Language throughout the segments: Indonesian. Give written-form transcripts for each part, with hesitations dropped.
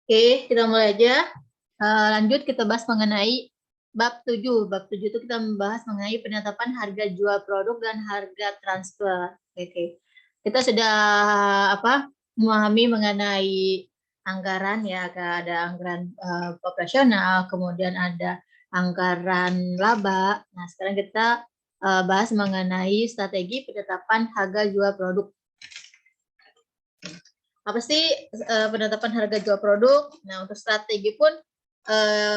Oke, kita mulai aja. Lanjut kita bahas mengenai bab 7. Bab 7 itu kita membahas mengenai penetapan harga jual produk dan harga transfer. Oke. Kita sudah memahami mengenai anggaran ya, ada anggaran operasional, kemudian ada anggaran laba. Nah, sekarang kita bahas mengenai strategi penetapan harga jual produk. Apa sih penetapan harga jual produk? Nah, untuk strategi pun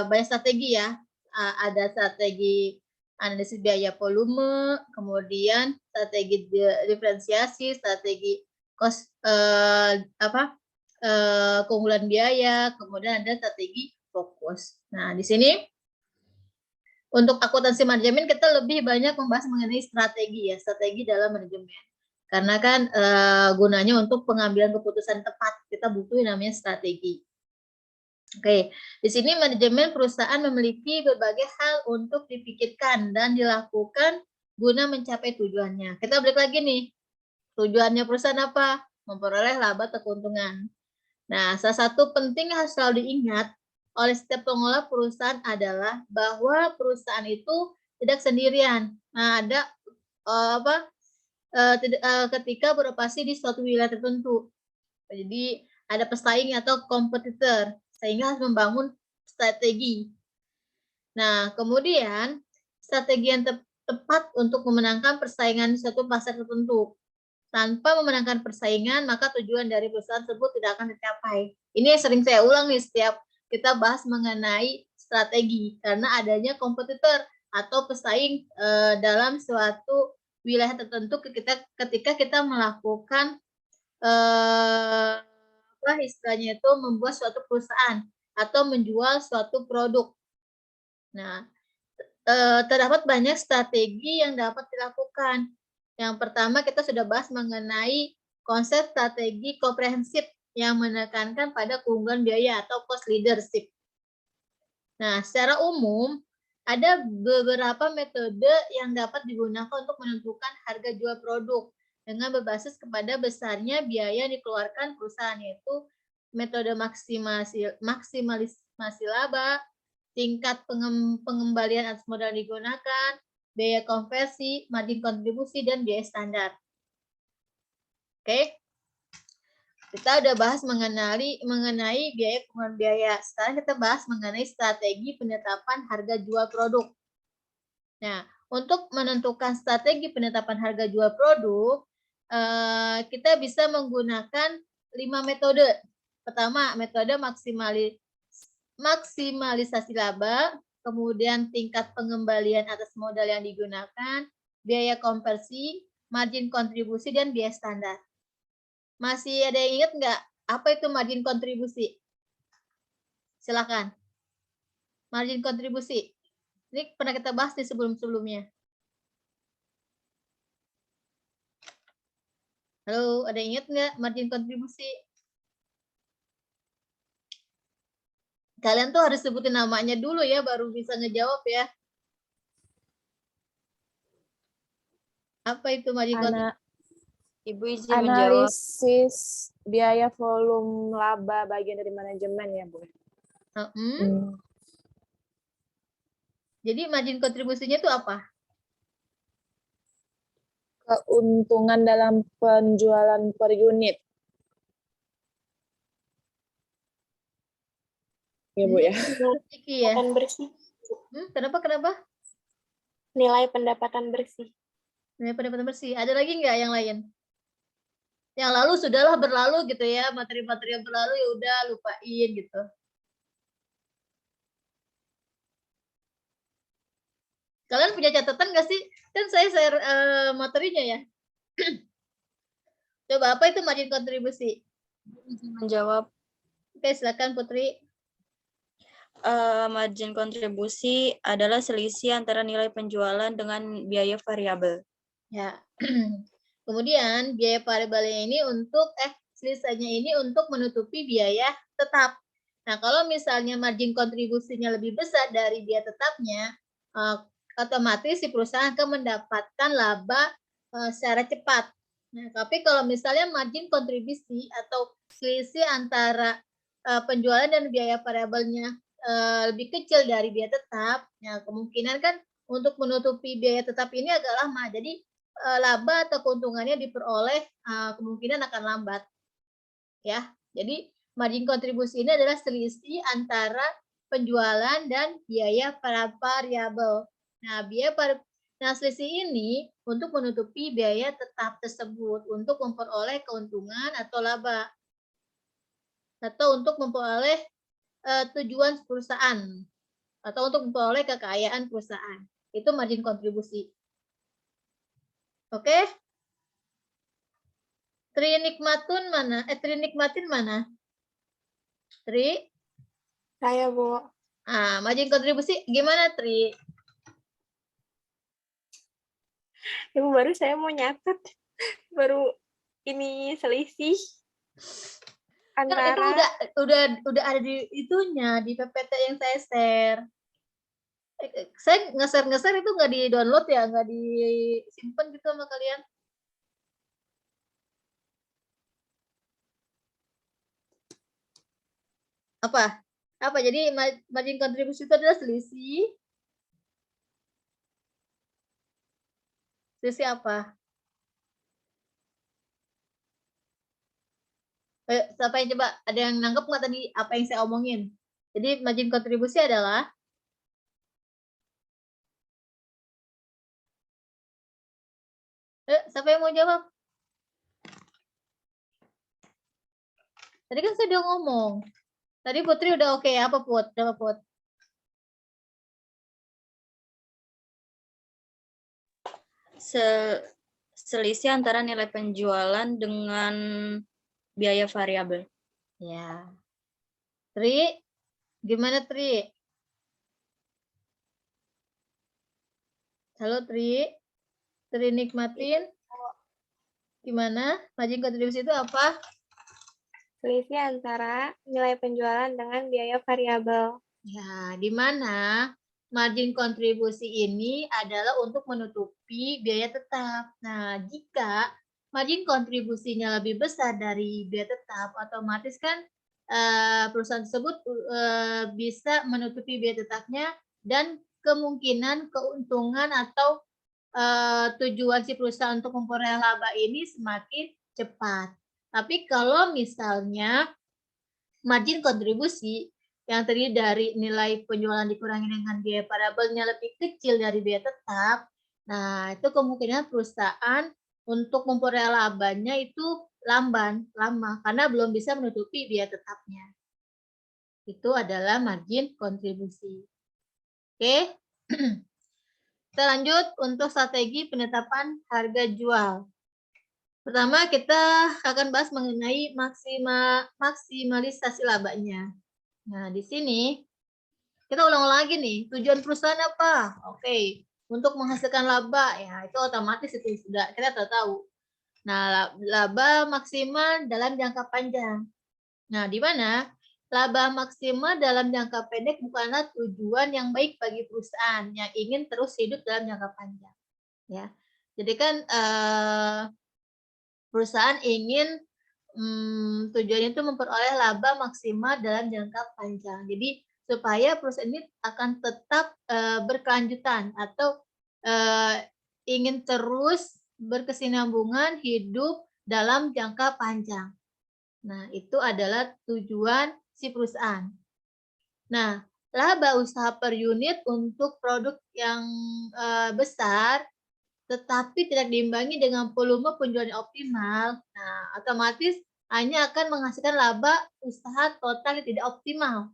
banyak strategi ya. Ada strategi analisis biaya volume, kemudian strategi diferensiasi, strategi cost keunggulan biaya, kemudian ada strategi fokus. Nah, di sini untuk akuntansi manajemen kita lebih banyak membahas mengenai strategi ya, strategi dalam manajemen. Karena kan gunanya untuk pengambilan keputusan tepat, kita butuh namanya strategi. Oke, di sini manajemen perusahaan memiliki berbagai hal untuk dipikirkan dan dilakukan guna mencapai tujuannya. Kita balik lagi nih, tujuannya perusahaan apa? Memperoleh laba atau keuntungan. Nah, salah satu penting yang harus selalu diingat oleh setiap pengelola perusahaan adalah bahwa perusahaan itu tidak sendirian. Nah, ada ketika beroperasi di suatu wilayah tertentu. Jadi ada pesaing atau kompetitor, sehingga harus membangun strategi. Nah, kemudian strategi yang tepat untuk memenangkan persaingan di suatu pasar tertentu. Tanpa memenangkan persaingan, maka tujuan dari perusahaan tersebut tidak akan tercapai. Ini yang sering saya ulang nih setiap kita bahas mengenai strategi, karena adanya kompetitor atau pesaing dalam suatu wilayah tertentu ketika kita melakukan istilahnya itu membuat suatu perusahaan atau menjual suatu produk. Nah, terdapat banyak strategi yang dapat dilakukan. Yang pertama kita sudah bahas mengenai konsep strategi komprehensif yang menekankan pada keunggulan biaya atau cost leadership. Nah, secara umum ada beberapa metode yang dapat digunakan untuk menentukan harga jual produk dengan berbasis kepada besarnya biaya yang dikeluarkan perusahaan, yaitu metode maksimalisasi laba, tingkat pengembalian atas modal digunakan, biaya konversi, margin kontribusi, dan biaya standar. Oke, kita udah bahas mengenai biaya pengeluaran biaya. Sekarang kita bahas mengenai strategi penetapan harga jual produk. Nah, untuk menentukan strategi penetapan harga jual produk, kita bisa menggunakan 5 metode. Pertama, metode maksimalisasi laba, kemudian tingkat pengembalian atas modal yang digunakan, biaya konversi, margin kontribusi, dan biaya standar. Masih ada yang ingat nggak apa itu margin kontribusi? Silakan. Margin kontribusi. Ini pernah kita bahas di sebelum-sebelumnya. Halo, ada yang ingat nggak margin kontribusi? Kalian tuh harus sebutin namanya dulu ya, baru bisa ngejawab ya. Apa itu margin kontribusi? Ibu izin menjawab. Analisis biaya volume laba bagian dari manajemen ya, Bu. Jadi margin kontribusinya itu apa? Keuntungan dalam penjualan per unit. Ya, Bu ya. Pendapatan bersih. Kenapa? Nilai pendapatan bersih. Nilai pendapatan bersih. Ada lagi nggak yang lain? Yang lalu sudahlah berlalu gitu ya, materi-materi yang berlalu ya udah lupain gitu. Kalian punya catatan nggak sih? Kan saya share materinya ya. Coba apa itu margin kontribusi? Menjawab. Oke, silakan Putri. Margin kontribusi adalah selisih antara nilai penjualan dengan biaya variabel. Ya. Kemudian biaya variabelnya ini selisihnya ini untuk menutupi biaya tetap. Nah, kalau misalnya margin kontribusinya lebih besar dari biaya tetapnya, otomatis si perusahaan akan mendapatkan laba secara cepat. Nah, tapi kalau misalnya margin kontribusi atau selisih antara penjualan dan biaya variabelnya lebih kecil dari biaya tetap, ya kemungkinan kan untuk menutupi biaya tetap ini agak lama. Jadi laba atau keuntungannya diperoleh kemungkinan akan lambat. Ya, jadi margin kontribusi ini adalah selisih antara penjualan dan biaya variabel. Nah, selisih ini untuk menutupi biaya tetap tersebut untuk memperoleh keuntungan atau laba atau untuk memperoleh tujuan perusahaan atau untuk memperoleh kekayaan perusahaan. Itu margin kontribusi. Oke? Trinikmatin mana? Tri? Saya, Bu. Margin kontribusi gimana, Tri? Ibu baru saya mau nyatet. Baru ini selisih Kan itu antara udah ada di itunya, di PPT yang saya share. Saya nge-share itu nggak di-download ya, nggak disimpan gitu sama kalian. Apa? Jadi margin kontribusi itu adalah selisih apa? Siapa yang coba? Ada yang nangkep nggak tadi apa yang saya omongin? Jadi margin kontribusi adalah siapa yang mau jawab? Tadi kan saya udah ngomong. Tadi Putri udah oke, apa Put? Coba Put. Selisih antara nilai penjualan dengan biaya variabel. Ya. Tri, gimana Tri? Halo Tri. Tri nikmatin. Gimana? Margin kontribusi itu apa? selisih antara nilai penjualan dengan biaya variabel. Ya, di mana margin kontribusi ini adalah untuk menutupi biaya tetap. Nah, jika margin kontribusinya lebih besar dari biaya tetap, otomatis kan perusahaan tersebut bisa menutupi biaya tetapnya dan kemungkinan keuntungan atau tujuan si perusahaan untuk memperoleh laba ini semakin cepat. Tapi kalau misalnya margin kontribusi yang terdiri dari nilai penjualan dikurangi dengan biaya variabelnya lebih kecil dari biaya tetap, nah itu kemungkinan perusahaan untuk memperoleh labanya itu lama karena belum bisa menutupi biaya tetapnya. Itu adalah margin kontribusi. Oke. Kita lanjut untuk strategi penetapan harga jual. Pertama, kita akan bahas mengenai maksimalisasi labanya. Nah, di sini kita ulang lagi nih, tujuan perusahaan apa? Oke, untuk menghasilkan laba, ya itu otomatis itu sudah kita tahu. Nah, laba maksimal dalam jangka panjang. Nah, di mana laba maksimal dalam jangka pendek bukanlah tujuan yang baik bagi perusahaan yang ingin terus hidup dalam jangka panjang. Ya, jadi kan perusahaan ingin tujuannya itu memperoleh laba maksimal dalam jangka panjang. Jadi supaya perusahaan ini akan tetap berkelanjutan atau ingin terus berkesinambungan hidup dalam jangka panjang. Nah, itu adalah tujuan si perusahaan. Nah, laba usaha per unit untuk produk yang besar tetapi tidak diimbangi dengan volume penjualan yang optimal, nah otomatis hanya akan menghasilkan laba usaha total yang tidak optimal.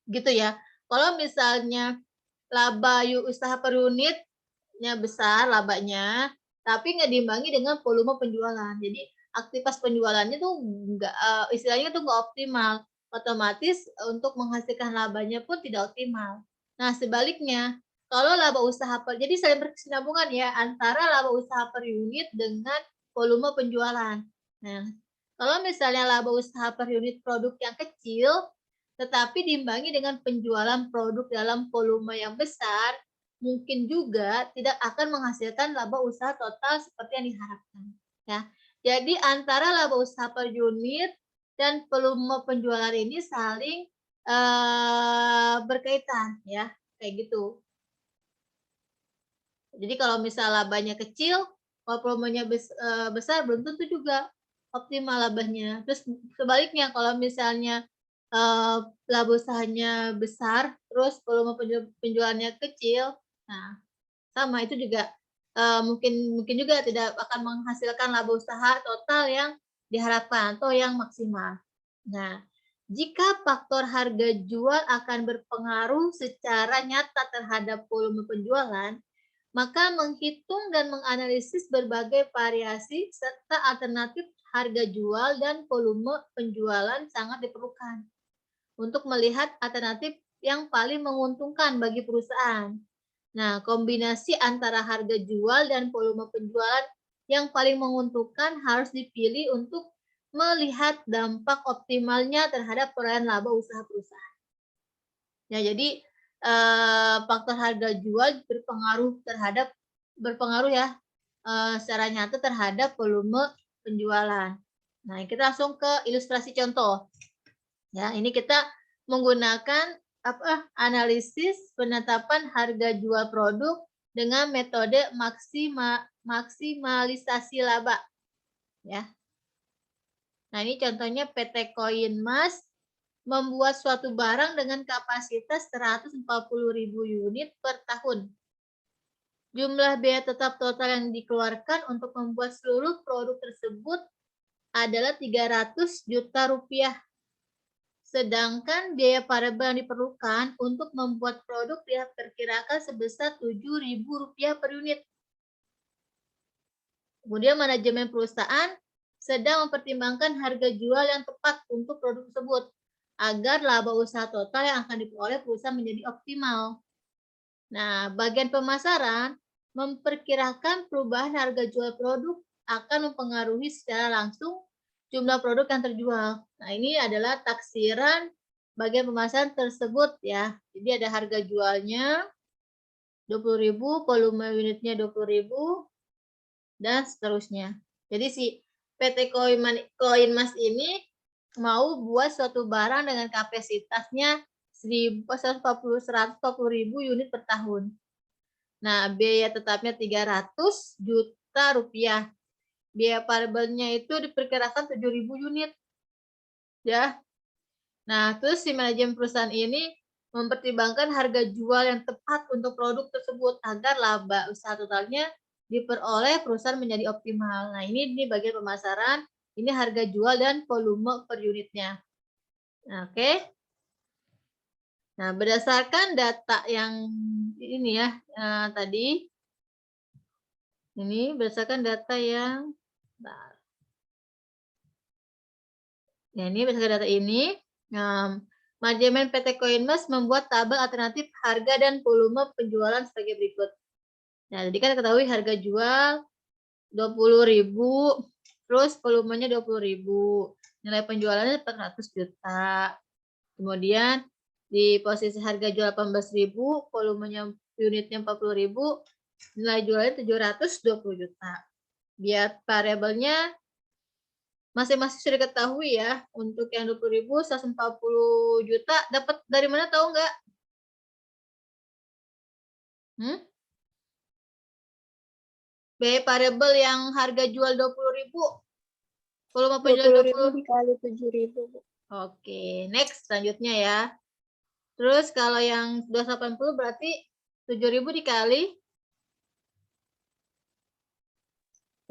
Gitu ya. Kalau misalnya laba usaha per unitnya besar labanya, tapi nggak diimbangi dengan volume penjualan. Jadi aktivitas penjualannya tuh nggak istilahnya tuh nggak optimal. Otomatis untuk menghasilkan labanya pun tidak optimal. Nah, sebaliknya kalau laba usaha jadi saling berkesinambungan ya antara laba usaha per unit dengan volume penjualan. Nah, kalau misalnya laba usaha per unit produk yang kecil, tetapi diimbangi dengan penjualan produk dalam volume yang besar, mungkin juga tidak akan menghasilkan laba usaha total seperti yang diharapkan. Ya, jadi antara laba usaha per unit dan volume penjualan ini saling berkaitan ya, kayak gitu. Jadi kalau misal labanya kecil, kalau volumenya besar belum tentu juga optimal labanya. Terus sebaliknya kalau misalnya laba usahanya besar, terus volume penjualannya kecil, nah sama itu juga mungkin juga tidak akan menghasilkan laba usaha total yang diharapkan atau yang maksimal. Nah, jika faktor harga jual akan berpengaruh secara nyata terhadap volume penjualan, maka menghitung dan menganalisis berbagai variasi serta alternatif harga jual dan volume penjualan sangat diperlukan untuk melihat alternatif yang paling menguntungkan bagi perusahaan. Nah, kombinasi antara harga jual dan volume penjualan yang paling menguntungkan harus dipilih untuk melihat dampak optimalnya terhadap perolehan laba usaha perusahaan. Ya, jadi faktor harga jual berpengaruh ya secara nyata terhadap volume penjualan. Nah, kita langsung ke ilustrasi contoh. Ya, ini kita menggunakan analisis penetapan harga jual produk dengan metode maksimalisasi laba. Ya. Nah, ini contohnya PT Koinmas membuat suatu barang dengan kapasitas 140.000 unit per tahun. Jumlah biaya tetap total yang dikeluarkan untuk membuat seluruh produk tersebut adalah 300 juta rupiah. Sedangkan biaya variabel yang diperlukan untuk membuat produk diperkirakan sebesar Rp7.000 per unit. Kemudian manajemen perusahaan sedang mempertimbangkan harga jual yang tepat untuk produk tersebut agar laba usaha total yang akan diperoleh perusahaan menjadi optimal. Nah, bagian pemasaran memperkirakan perubahan harga jual produk akan mempengaruhi secara langsung jumlah produk yang terjual. Nah, ini adalah taksiran bagian pemasaran tersebut ya. Jadi ada harga jualnya 20.000, volume unitnya 20.000 dan seterusnya. Jadi si PT Koinmas ini mau buat suatu barang dengan kapasitasnya 140.000 unit per tahun. Nah, biaya tetapnya 300 juta rupiah. Biaya variabelnya itu diperkirakan 7.000 unit. Ya. Nah, terus si manajemen perusahaan ini mempertimbangkan harga jual yang tepat untuk produk tersebut agar laba usaha totalnya diperoleh perusahaan menjadi optimal. Nah, ini bagian pemasaran, ini harga jual dan volume per unitnya. Nah, oke. Nah, berdasarkan data yang ini ya, tadi, ini berdasarkan data yang, ya ini berdasarkan data ini, manajemen PT Koinmas membuat tabel alternatif harga dan volume penjualan sebagai berikut. Nah, jadi kan ketahui harga jual 20.000, terus volumenya 20.000, nilai penjualannya 400 juta. Kemudian di posisi harga jual 18.000, volumenya unitnya 40.000, nilai jualnya 720 juta. Biar variabelnya masing-masing sudah diketahui ya. Untuk yang 20.000, 140 juta dapat dari mana tahu nggak? Biaya variabel yang harga jual 20.000, volume penjualan 20.000 dikali 7.000. Oke, next selanjutnya ya. Terus kalau yang 280 berarti 7.000 dikali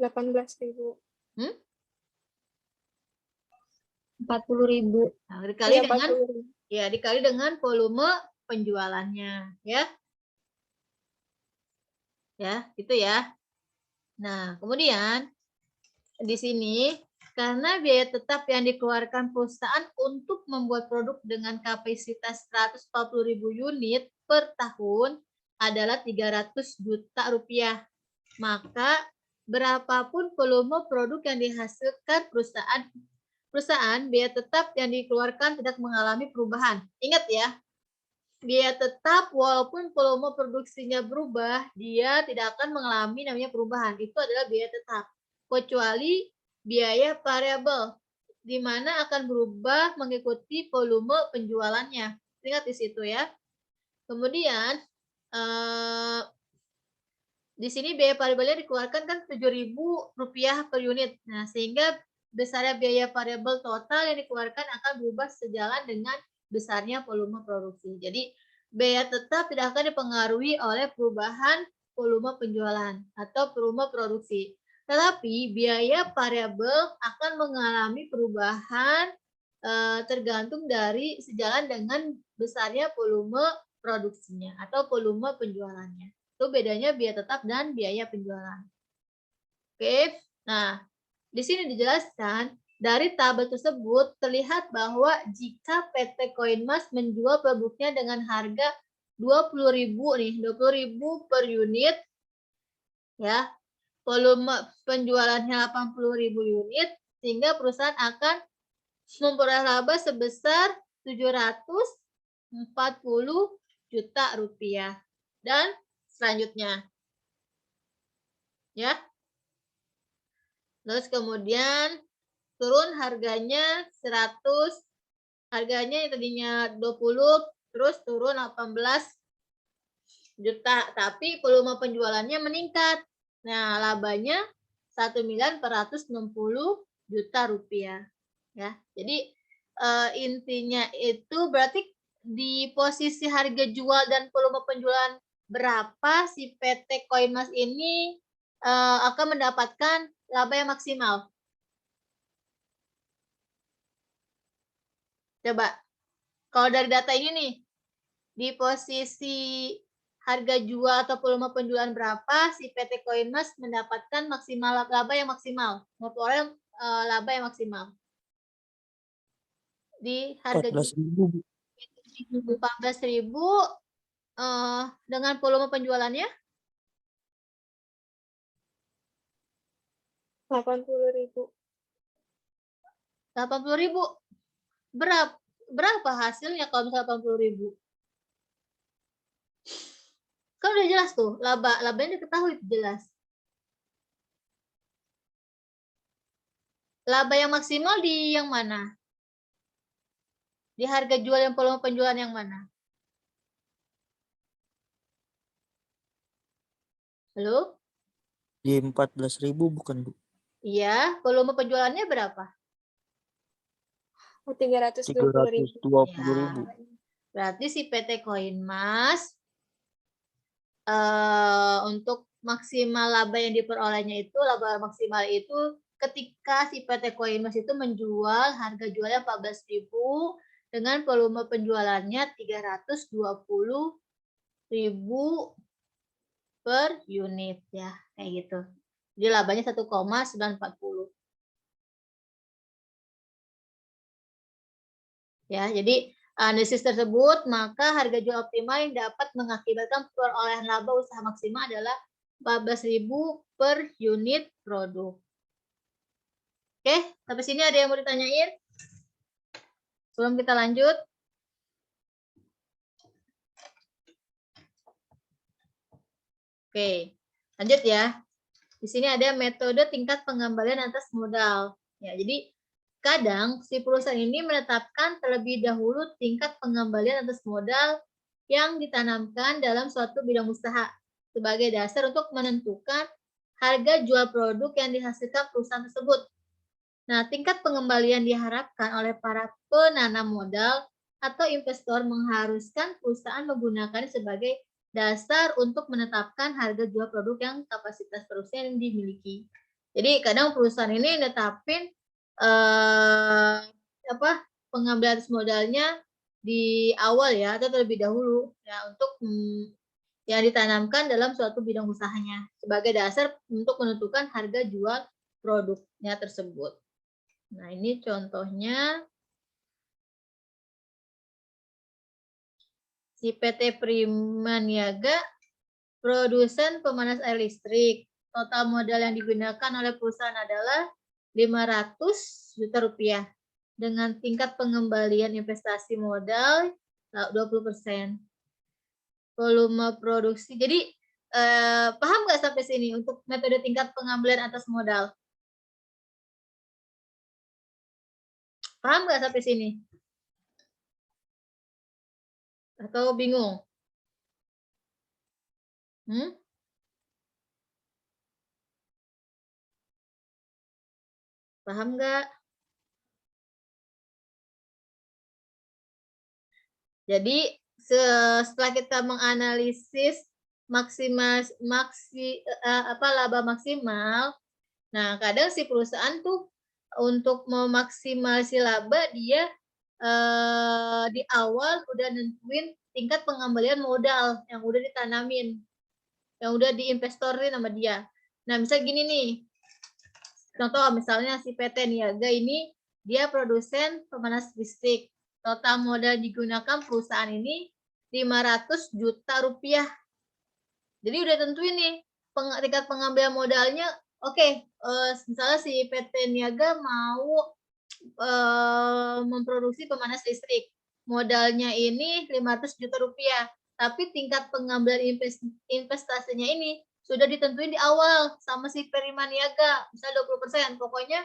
18.000. 40.000. Nah, dikali Iya, dengan 40.000. ya dikali dengan volume penjualannya ya. Ya, gitu ya. Nah, kemudian di sini karena biaya tetap yang dikeluarkan perusahaan untuk membuat produk dengan kapasitas 140.000 unit per tahun adalah 300 juta rupiah. Maka berapapun volume produk yang dihasilkan perusahaan, biaya tetap yang dikeluarkan tidak mengalami perubahan. Ingat ya, biaya tetap walaupun volume produksinya berubah, dia tidak akan mengalami namanya perubahan. Itu adalah biaya tetap. Kecuali biaya variabel. di mana akan berubah mengikuti volume penjualannya. Ingat di situ ya. Kemudian di sini biaya variabelnya dikeluarkan kan Rp7.000 per unit. Nah, sehingga besarnya biaya variabel total yang dikeluarkan akan berubah sejalan dengan besarnya volume produksi. Jadi, biaya tetap tidak akan dipengaruhi oleh perubahan volume penjualan atau volume produksi. Tetapi biaya variabel akan mengalami perubahan tergantung dari sejalan dengan besarnya volume produksinya atau volume penjualannya. Itu bedanya biaya tetap dan biaya penjualan. Oke, nah di sini dijelaskan dari tabel tersebut terlihat bahwa jika PT Koinmas menjual produknya dengan harga 20.000 nih, 20.000 per unit, ya, volume penjualannya 80.000 unit, sehingga perusahaan akan memperoleh laba sebesar 740 juta rupiah. Dan selanjutnya, ya. Terus kemudian turun harganya 100, harganya yang tadinya 20, terus turun 18 juta, tapi volume penjualannya meningkat. Nah, labanya 1.460 juta rupiah. Ya, jadi intinya itu berarti di posisi harga jual dan volume penjualan berapa si PT Koinmas ini akan mendapatkan laba yang maksimal. Coba, kalau dari data ini nih, di posisi harga jual atau volume penjualan berapa si PT Koinmas mendapatkan maksimal laba yang maksimal, memperoleh laba yang maksimal. Di harga 14.000. 14.000 dengan volume penjualannya 80.000. 80.000. Berapa hasilnya kalau misalnya 80.000? Kan udah jelas tuh, labanya diketahui jelas. Laba yang maksimal di yang mana? Di harga jual yang volume penjualan yang mana? Halo? Di 14.000 bukan, Bu? Iya, volume penjualannya berapa? 320.000. 320.000. Berarti si PT Koinmas untuk maksimal laba yang diperolehnya itu, laba maksimal itu ketika si PT Koinmas itu menjual harga jualnya 14.000 dengan volume penjualannya 320.000 per unit ya, kayak gitu. Jadi labanya 1,940. Ya, jadi analisis tersebut, maka harga jual optimal yang dapat mengakibatkan perolehan laba usaha maksimal adalah 14.000 per unit produk. Oke, sampai sini ada yang mau ditanyain? Sebelum kita lanjut. Oke, lanjut ya. Di sini ada metode tingkat pengembalian atas modal. Ya, jadi kadang si perusahaan ini menetapkan terlebih dahulu tingkat pengembalian atas modal yang ditanamkan dalam suatu bidang usaha sebagai dasar untuk menentukan harga jual produk yang dihasilkan perusahaan tersebut. Nah, tingkat pengembalian diharapkan oleh para penanam modal atau investor mengharuskan perusahaan menggunakan sebagai dasar untuk menetapkan harga jual produk yang kapasitas produksinya yang dimiliki. Jadi kadang perusahaan ini netapin pengambilan atas modalnya di awal ya atau terlebih dahulu ya untuk yang ditanamkan dalam suatu bidang usahanya sebagai dasar untuk menentukan harga jual produknya tersebut. Nah, ini contohnya si PT Primaniaga, produsen pemanas air listrik. Total modal yang digunakan oleh perusahaan adalah 500 juta rupiah dengan tingkat pengembalian investasi modal 20%. Volume produksi. Jadi paham nggak sampai sini untuk metode tingkat pengembalian atas modal? Paham nggak sampai sini? Atau bingung? Paham nggak? Jadi setelah kita menganalisis laba maksimal, nah kadang si perusahaan tuh untuk memaksimalisi laba dia di awal udah nentuin tingkat pengembalian modal yang udah ditanamin, yang udah diinvestorin sama dia. Nah misal gini nih, contoh misalnya si PT Niaga ini dia produsen pemanas listrik. Total modal digunakan perusahaan ini 500 juta rupiah. Jadi udah tentuin nih tingkat pengambilan modalnya. Oke, misalnya si PT Niaga mau memproduksi pemanas listrik. Modalnya ini 500 juta rupiah. Tapi tingkat pengambilan investasinya ini sudah ditentuin di awal sama si Prima Niaga, misalnya 20%. Pokoknya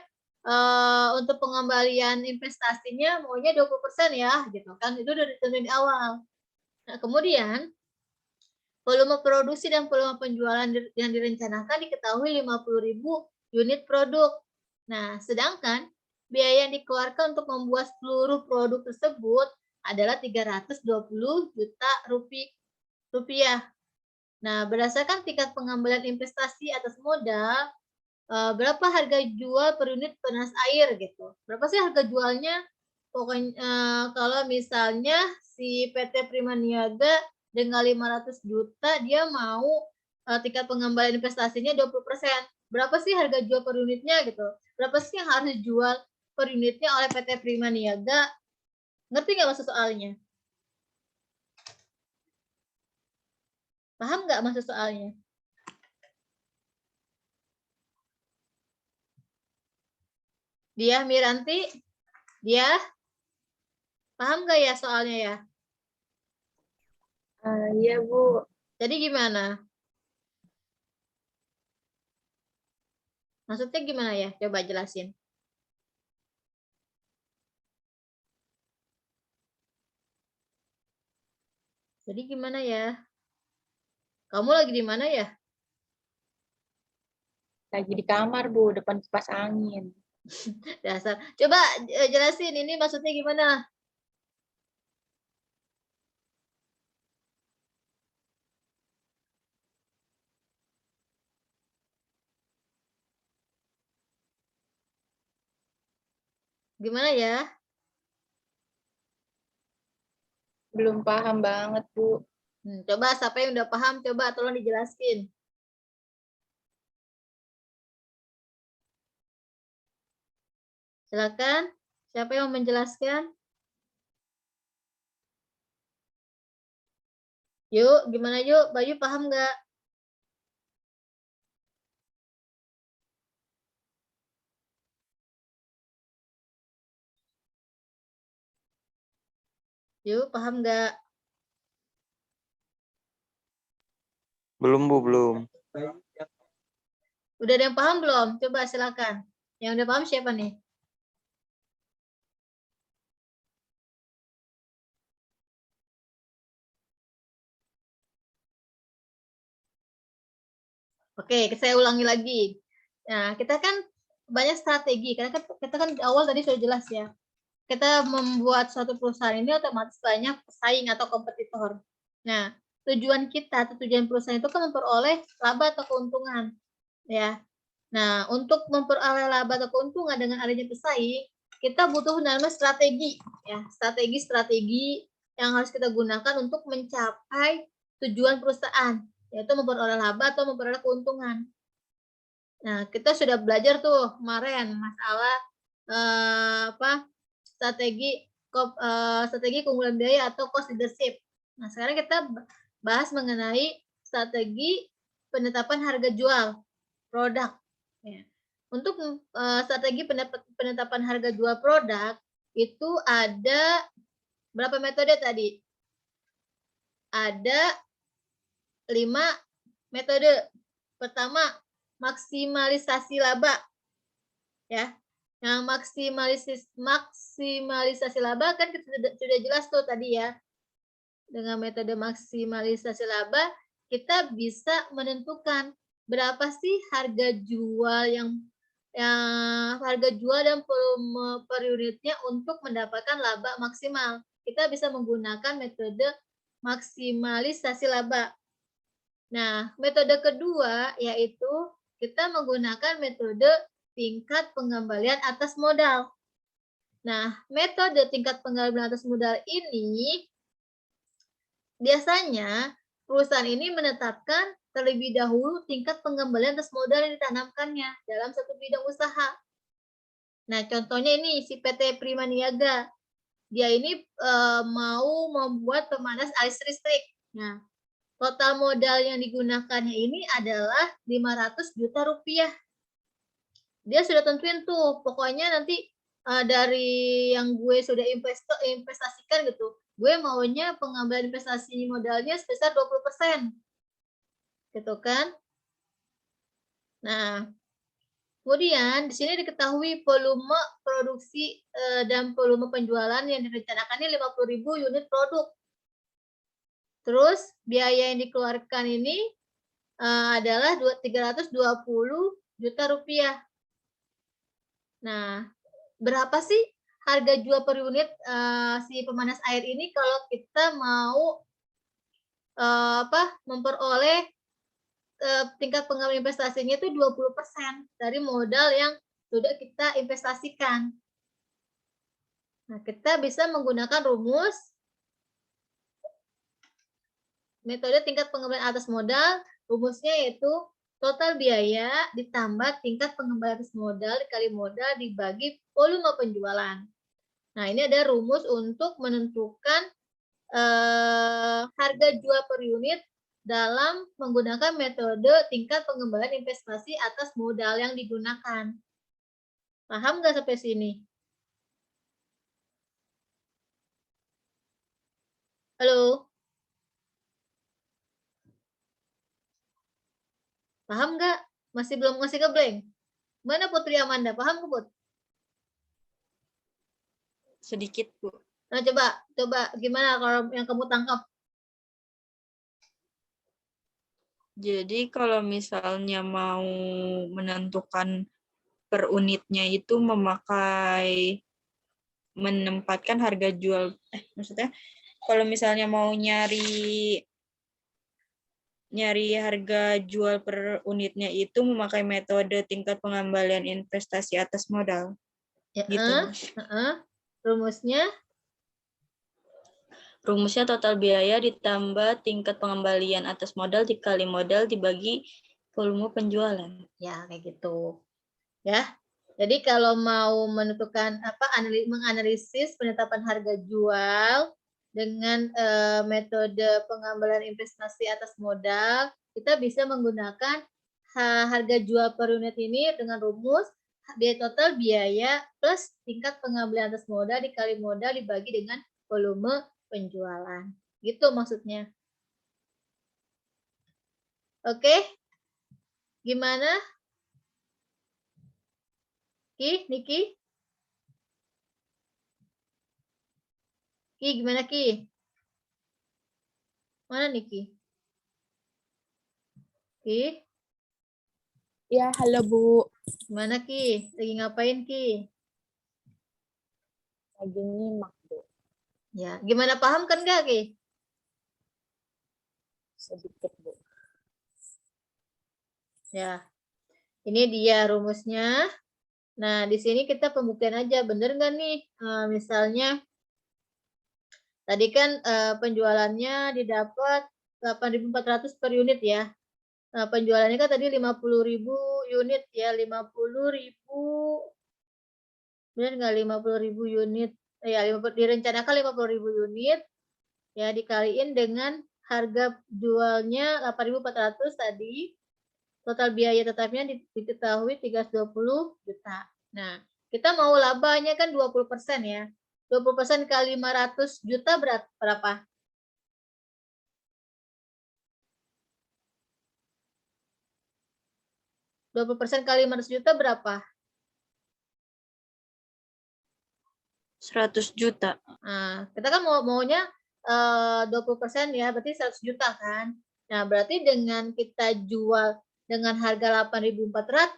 untuk pengembalian investasinya maunya 20% ya, gitu kan. Itu udah ditentuin di awal. Nah, kemudian volume produksi dan volume penjualan yang direncanakan diketahui 50.000 unit produk. Nah, sedangkan biaya yang dikeluarkan untuk membuat seluruh produk tersebut adalah 320 juta rupiah. Nah, berdasarkan tingkat pengambilan investasi atas modal, berapa harga jual per unit penanas air gitu. Berapa sih harga jualnya? Pokoknya kalau misalnya si PT Prima Niaga dengan 500 juta dia mau tingkat pengembalian investasinya 20%. Berapa sih harga jual per unitnya gitu? Berapa sih yang harus dijual per unitnya oleh PT Prima Niaga? Ngerti nggak maksud soalnya? Paham nggak maksud soalnya? Dia Miranti, dia paham nggak ya soalnya ya? Iya, Bu. Jadi gimana? Maksudnya gimana ya? Coba jelasin. Jadi gimana ya? Kamu lagi di mana ya? Lagi di kamar, Bu, depan kipas angin. Dasar. Coba jelasin ini maksudnya gimana? Gimana ya? Belum paham banget, Bu. Coba siapa yang udah paham, coba tolong dijelasin. Silakan. Siapa yang mau menjelaskan? Yuk, gimana yuk? Bayu paham nggak? Yuk, paham nggak? Belum, Bu, belum. Udah ada yang paham belum? Coba silakan. Yang udah paham siapa nih? Oke, saya ulangi lagi. Nah, kita kan banyak strategi. Karena kita kan di awal tadi sudah jelas ya. Kita membuat suatu perusahaan ini otomatis banyak pesaing atau kompetitor. Nah, tujuan kita atau tujuan perusahaan itu kan memperoleh laba atau keuntungan, ya. Nah, untuk memperoleh laba atau keuntungan dengan adanya pesaing, kita butuh namanya strategi, ya. Strategi yang harus kita gunakan untuk mencapai tujuan perusahaan, yaitu memperoleh laba atau memperoleh keuntungan. Nah, kita sudah belajar tuh kemarin masalah strategi keunggulan biaya atau cost leadership. Nah, sekarang kita bahas mengenai strategi penetapan harga jual produk. Ya. Untuk strategi penetapan harga jual produk itu ada berapa metode tadi? Ada 5 metode. Pertama, maksimalisasi laba. Ya. Yang maksimalisasi laba kan kita sudah jelas tuh tadi ya. Dengan metode maksimalisasi laba, kita bisa menentukan berapa sih harga jual yang harga jual dan volume per unitnya untuk mendapatkan laba maksimal. Kita bisa menggunakan metode maksimalisasi laba. Nah, metode kedua yaitu kita menggunakan metode tingkat pengembalian atas modal. Nah, metode tingkat pengembalian atas modal ini biasanya perusahaan ini menetapkan terlebih dahulu tingkat pengembalian atas modal yang ditanamkannya dalam satu bidang usaha. Nah, contohnya ini si PT Prima Niaga. Dia ini mau membuat pemanas alis listrik. Nah, total modal yang digunakannya ini adalah 500 juta rupiah. Dia sudah tentuin tuh, pokoknya nanti dari yang gue sudah investasikan gitu, gue maunya pengambilan investasi modalnya sebesar 20%. Gitu kan? Nah, kemudian di sini diketahui volume produksi dan volume penjualan yang direncanakannya 50.000 unit produk. Terus biaya yang dikeluarkan ini adalah 320 juta rupiah. Nah, berapa sih harga jual per unit si pemanas air ini kalau kita mau memperoleh tingkat pengembalian investasinya itu 20% dari modal yang sudah kita investasikan. Nah, kita bisa menggunakan rumus metode tingkat pengembalian atas modal. Rumusnya yaitu total biaya ditambah tingkat pengembalian atas modal dikali modal dibagi volume penjualan. Nah, ini ada rumus untuk menentukan harga jual per unit dalam menggunakan metode tingkat pengembalian investasi atas modal yang digunakan. Paham nggak sampai sini? Halo? Paham nggak? Masih belum ngasih ke blank? Mana Putri Amanda? Paham nggak, Put? Sedikit, Bu. Nah, coba gimana kalau yang kamu tangkap? Jadi kalau misalnya mau menentukan per unitnya itu menempatkan harga jual, maksudnya kalau misalnya mau nyari harga jual per unitnya itu memakai metode tingkat pengembalian investasi atas modal. Ya, Gitu. Rumusnya? Rumusnya total biaya ditambah tingkat pengembalian atas modal dikali modal dibagi volume penjualan. Ya, kayak gitu. Ya. Jadi kalau mau menentukan menganalisis penetapan harga jual dengan metode pengembalian investasi atas modal, kita bisa menggunakan harga jual per unit ini dengan rumus biaya total biaya plus tingkat pengembalian atas modal dikali modal dibagi dengan volume penjualan. Gitu maksudnya. Oke? Gimana? Niki? Ki, gimana Ki? Mana Niki? Ki? Ya, halo Bu. Gimana Ki? Lagi ngapain Ki? Lagi nyimak Bu. Ya, gimana paham kan nggak Ki? Sedikit Bu. Ya, ini dia rumusnya. Nah, di sini kita pembuktian aja, bener nggak nih? Misalnya, tadi kan penjualannya didapat 8.400 per unit ya. Nah, penjualannya kan tadi 50.000 unit ya, 50.000, bener nggak 50.000 unit? Ya, direncanakan 50.000 unit, ya dikaliin dengan harga jualnya 8.400 tadi. Total biaya tetapnya diketahui 320 juta. Nah, kita mau labanya kan 20% ya. 20% kali 500 juta berapa? Berapa? 20% kali 500 juta berapa? 100 juta. Nah, kita kan maunya 20% ya, berarti 100 juta kan. Nah, berarti dengan kita jual dengan harga 8.400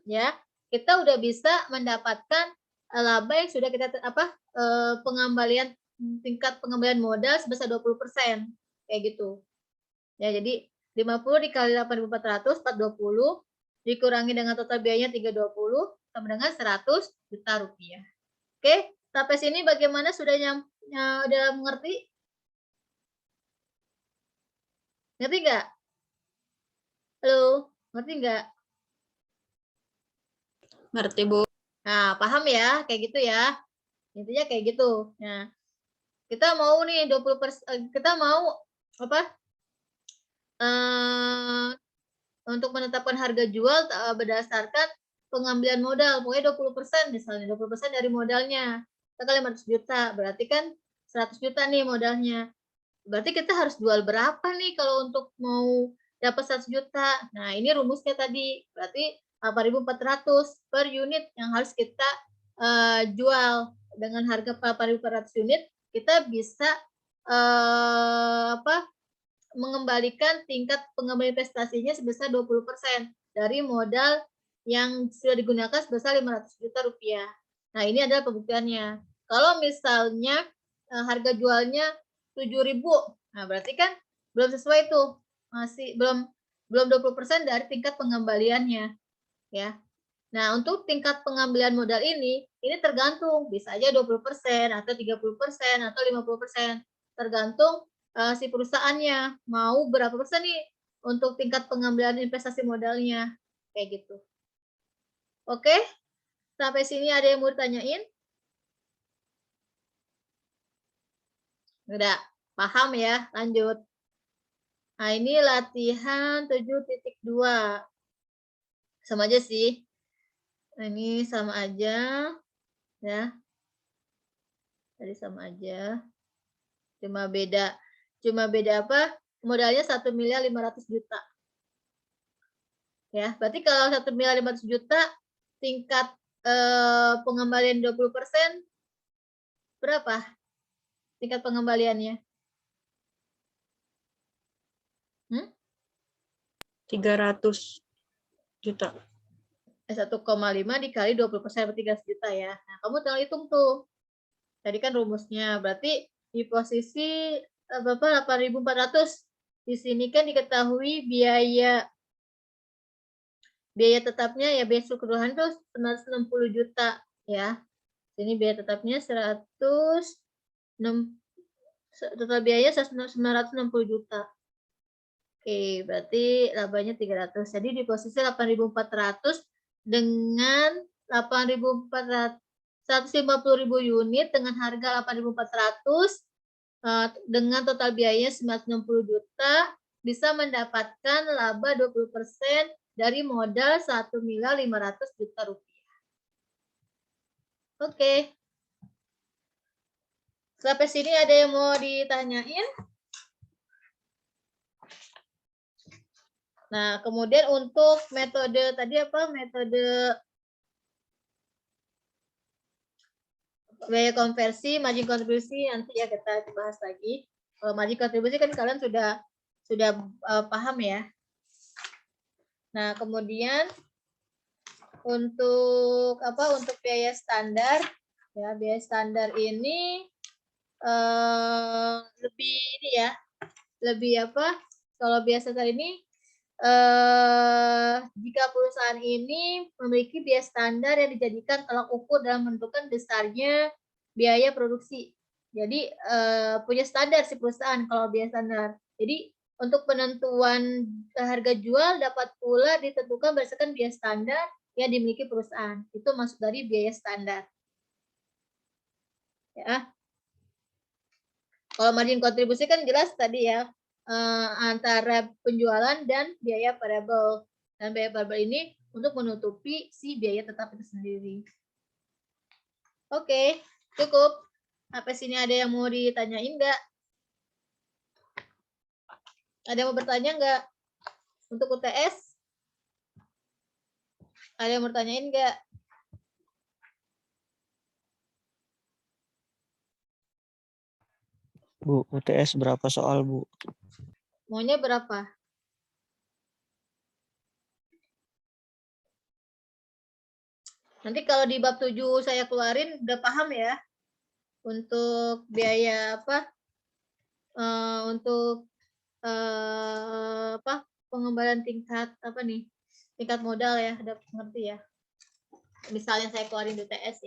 ya, kita udah bisa mendapatkan laba yang sudah kita pengembalian tingkat pengembalian modal sebesar 20% kayak gitu. Ya, jadi 50 dikali 8.400 420 dikurangi dengan total biayanya 320 sama dengan 100 juta rupiah. Oke, sampai sini bagaimana, sudah udah mengerti? Ngerti nggak? Halo, ngerti nggak? Ngerti, Bu. Nah, paham ya, kayak gitu ya. Intinya kayak gitu. Nah, kita mau nih 20%, kita mau apa? Untuk menetapkan harga jual berdasarkan pengambilan modal, pokoknya 20% misalnya, 20% dari modalnya. Kita kali 500 juta, berarti kan 100 juta nih modalnya. Berarti kita harus jual berapa nih kalau untuk mau dapat 100 juta? Nah, ini rumusnya tadi. Berarti 8.400 per unit yang harus kita jual. Dengan harga 8.400 unit, kita bisa mengembalikan tingkat pengembalian investasinya sebesar 20% dari modal yang sudah digunakan sebesar 500 juta rupiah. Nah, ini adalah pembuktiannya. Kalau misalnya harga jualnya 7.000, nah berarti kan belum sesuai tuh, masih belum 20% dari tingkat pengembaliannya, ya. Nah, untuk tingkat pengambilan modal ini tergantung, bisa aja 20% atau 30% atau 50%, tergantung si perusahaannya mau berapa persen nih untuk tingkat pengambilan investasi modalnya, kayak gitu. Oke, sampai sini ada yang mau ditanyain? Udah paham ya, lanjut. Nah, ini latihan 7.2. Sama aja sih. Nah, ini sama aja ya. Tadi sama aja. Cuma beda apa? Modalnya 1.500.000.000 juta. Ya, berarti kalau 1.500.000.000 juta tingkat pengembalian 20% berapa? Tingkat pengembaliannya? 300 juta. 1,5 dikali 20% berarti 300 juta ya. Nah, kamu tinggal hitung tuh. Tadi kan rumusnya. Berarti di posisi 8.400. Di sini kan diketahui biaya tetapnya ya, biaya keseluruhan itu 160 juta ya. Sini biaya tetapnya 106, total biayanya 960 juta. Oke, berarti labanya 300. Jadi di posisi 8.400 dengan 150.000 unit dengan harga 8.400 dengan total biayanya 960 juta bisa mendapatkan laba 20% dari modal 1.500.000 juta rupiah. Oke. Sampai sini ada yang mau ditanyain? Nah, kemudian untuk metode tadi apa? Metode biaya konversi, margin kontribusi, nanti ya kita bahas lagi. Kalau margin kontribusi kan kalian sudah paham ya. Nah, kemudian untuk apa? Untuk biaya standar, ya biaya standar ini lebih ini ya, lebih apa? Kalau biasa tadi ini jika perusahaan ini memiliki biaya standar yang dijadikan tolak ukur dalam menentukan besarnya biaya produksi. Jadi punya standar si perusahaan kalau biaya standar. Jadi untuk penentuan harga jual dapat pula ditentukan berdasarkan biaya standar yang dimiliki perusahaan. Itu masuk dari biaya standar. Ya. Kalau margin kontribusi kan jelas tadi ya, antara penjualan dan biaya variabel. Dan biaya variabel ini untuk menutupi si biaya tetap itu sendiri. Oke, cukup. Sampai sini ada yang mau ditanyain nggak? Ada yang mau bertanya nggak? Untuk UTS? Ada yang mau bertanyain nggak? Bu, UTS berapa soal, Bu? Maunya berapa? Nanti kalau di bab 7 saya keluarin udah paham ya. Untuk biaya apa? Untuk apa? Pengembalian tingkat apa nih? Tingkat modal ya, udah ngerti ya. Misalnya saya keluarin UTS ya.